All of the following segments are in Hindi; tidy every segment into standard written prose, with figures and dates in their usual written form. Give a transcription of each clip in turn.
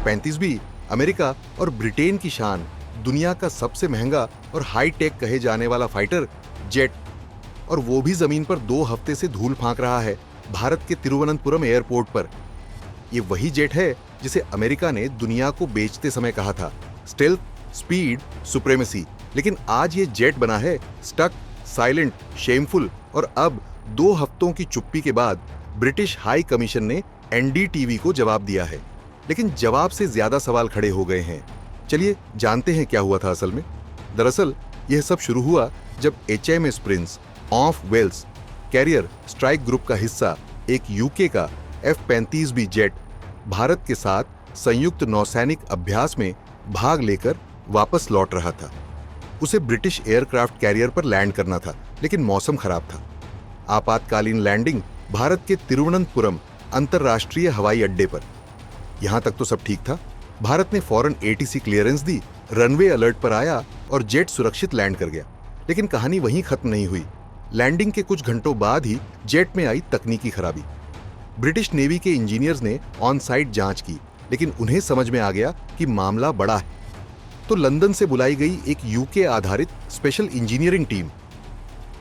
F-35 भी अमेरिका और ब्रिटेन की शान, दुनिया का सबसे महंगा और हाई टेक कहे जाने वाला फाइटर जेट, और वो भी जमीन पर 2 हफ्ते से धूल फांक रहा है भारत के तिरुवनंतपुरम एयरपोर्ट पर। ये वही जेट है जिसे अमेरिका ने दुनिया को बेचते समय कहा था स्टेल्थ, स्पीड, सुप्रीमेसी। लेकिन आज ये जेट बना है स्टक, साइलेंट, शेमफुल, और अब 2 हफ्तों की चुप्पी के बाद ब्रिटिश हाई कमीशन ने एनडीटीवी को जवाब दिया है। लेकिन जवाब से ज्यादा सवाल खड़े हो गए हैं। चलिए जानते हैं क्या हुआ था असल में। दरअसल यह सब शुरू हुआ जब HMS Prince of Wales carrier strike group का हिस्सा एक यूके का F-35B जेट भारत के साथ संयुक्त नौसैनिक अभ्यास में भाग लेकर वापस लौट रहा था। उसे ब्रिटिश एयरक्राफ्ट कैरियर पर लैंड करना था, लेकिन मौसम खराब था। आपातकालीन लैंडिंग भारत के तिरुवनंतपुरम अंतरराष्ट्रीय हवाई अड्डे पर। यहां तक तो सब ठीक था। भारत ने फौरन ATC क्लियरेंस दी, रनवे अलर्ट पर आया और जेट सुरक्षित लैंड कर गया। लेकिन कहानी वहीं खत्म नहीं हुई। लैंडिंग के कुछ घंटों बाद ही जेट में आई तकनीकी खराबी। ब्रिटिश नेवी के इंजीनियर्स ने ऑन साइट जांच की, लेकिन उन्हें समझ में आ गया कि मामला बड़ा है। तो लंदन से बुलाई गई एक यूके आधारित स्पेशल इंजीनियरिंग टीम।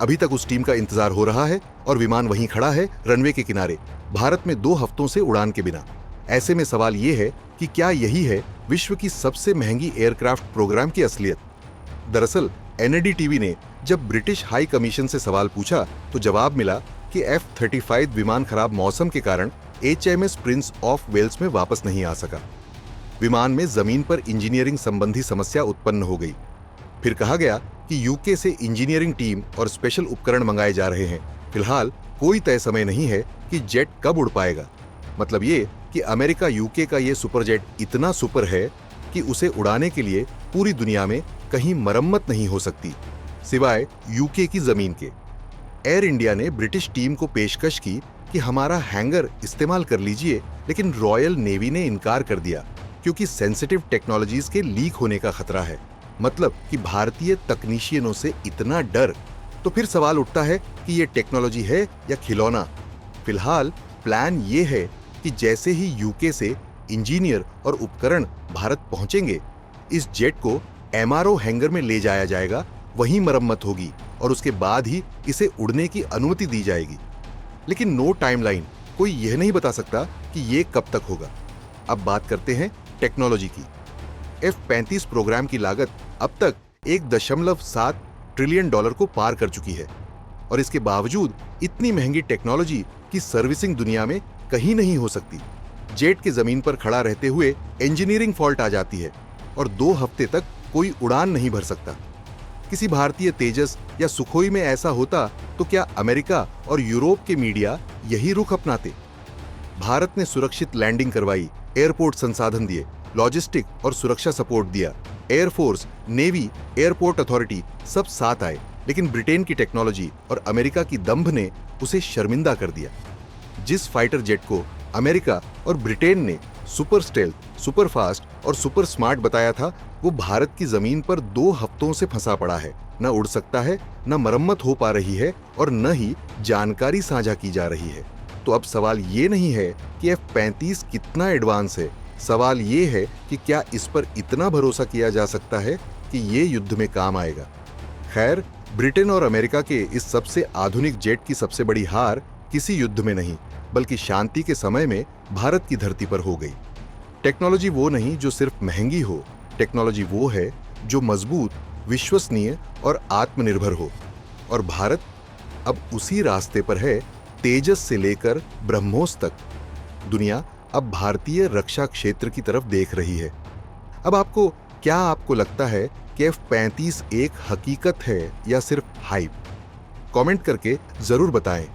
अभी तक उस टीम का इंतजार हो रहा है और विमान वहीं खड़ा है रनवे के किनारे, भारत में 2 हफ्तों से उड़ान के बिना। ऐसे में सवाल यह है कि क्या यही है विश्व की सबसे महंगी एयरक्राफ्ट प्रोग्राम की असलियत? दरअसल NDTV ने जब ब्रिटिश हाई कमीशन से सवाल पूछा तो जवाब मिला कि F-35 विमान खराब मौसम के कारण HMS प्रिंस ऑफ वेल्स में वापस नहीं आ सका। विमान में जमीन पर इंजीनियरिंग संबंधी समस्या उत्पन्न हो गई। फिर कहा गया कि यूके से इंजीनियरिंग टीम और स्पेशल उपकरण मंगाए जा रहे हैं। फिलहाल कोई तय समय नहीं है कि जेट कब उड़ पाएगा। मतलब ये कि अमेरिका यूके का ये सुपरजेट इतना सुपर है कि उसे उड़ाने के लिए पूरी दुनिया में कहीं मरम्मत नहीं हो सकती सिवाय यूके की जमीन के। एयर इंडिया ने ब्रिटिश टीम को पेशकश की कि हमारा हैंगर इस्तेमाल कर लीजिए, लेकिन रॉयल नेवी ने इनकार कर दिया क्योंकि सेंसिटिव टेक्नोलॉजीज के लीक होने का खतरा है। मतलब कि भारतीय तकनीशियनों से इतना डर। तो फिर सवाल उठता है कि ये टेक्नोलॉजी है या खिलौना? फिलहाल प्लान ये है कि जैसे ही यूके से इंजीनियर और उपकरण भारत पहुंचेंगे, इस जेट को MRO हैंगर में ले जाया जाएगा, वहीं मरम्मत होगी और उसके बाद ही इसे उड़ने की अनुमति दी जाएगी। लेकिन नो टाइमलाइन, कोई यह नहीं बता सकता कि ये कब तक होगा। अब बात करते हैं टेक्नोलॉजी की। F-35 प्रोग्राम की लागत अब तक $1.7 ट्रिलियन को पार कर चुकी है, और इसके बावजूद इतनी महंगी टेक्नोलॉजी की सर्विसिंग दुनिया में कहीं नहीं हो सकती। जेट के जमीन पर खड़ा रहते हुए इंजीनियरिंग फॉल्ट आ जाती है और 2 हफ्ते तक कोई उड़ान नहीं भर सकता। किसी भारतीय तेजस या सुखोई में ऐसा होता तो क्या अमेरिका और यूरोप के मीडिया यही रुख अपनाते? भारत ने सुरक्षित लैंडिंग करवाई, एयरपोर्ट संसाधन दिए, लॉजिस्टिक और सुरक्षा सपोर्ट दिया। एयरफोर्स, नेवी, एयरपोर्ट अथॉरिटी सब साथ आए, लेकिन ब्रिटेन की टेक्नोलॉजी और अमेरिका की दंभ ने उसे शर्मिंदा कर दिया। जिस फाइटर जेट को अमेरिका और ब्रिटेन ने सुपर स्टेल्थ, सुपर फास्ट और सुपर स्मार्ट बताया था, वो भारत की जमीन पर 2 हफ्तों से फंसा पड़ा है। न उड़ सकता है, न मरम्मत हो पा रही है और न ही जानकारी साझा की जा रही है। तो अब सवाल ये नहीं है कि F-35 कितना एडवांस है, सवाल ये है कि क्या इस पर इतना भरोसा किया जा सकता है कि ये युद्ध में काम आएगा। खैर, ब्रिटेन और अमेरिका के इस सबसे आधुनिक जेट की सबसे बड़ी हार किसी युद्ध में नहीं, बल्कि शांति के समय में भारत की धरती पर हो गई। टेक्नोलॉजी वो नहीं जो सिर्फ महंगी हो, टेक्नोलॉजी वो है जो मजबूत, विश्वसनीय और आत्मनिर्भर हो। और भारत अब उसी रास्ते पर है, तेजस से लेकर ब्रह्मोस तक। दुनिया अब भारतीय रक्षा क्षेत्र की तरफ देख रही है। अब आपको लगता है कि F-35 एक हकीकत है या सिर्फ हाइप? कमेंट करके जरूर बताएं।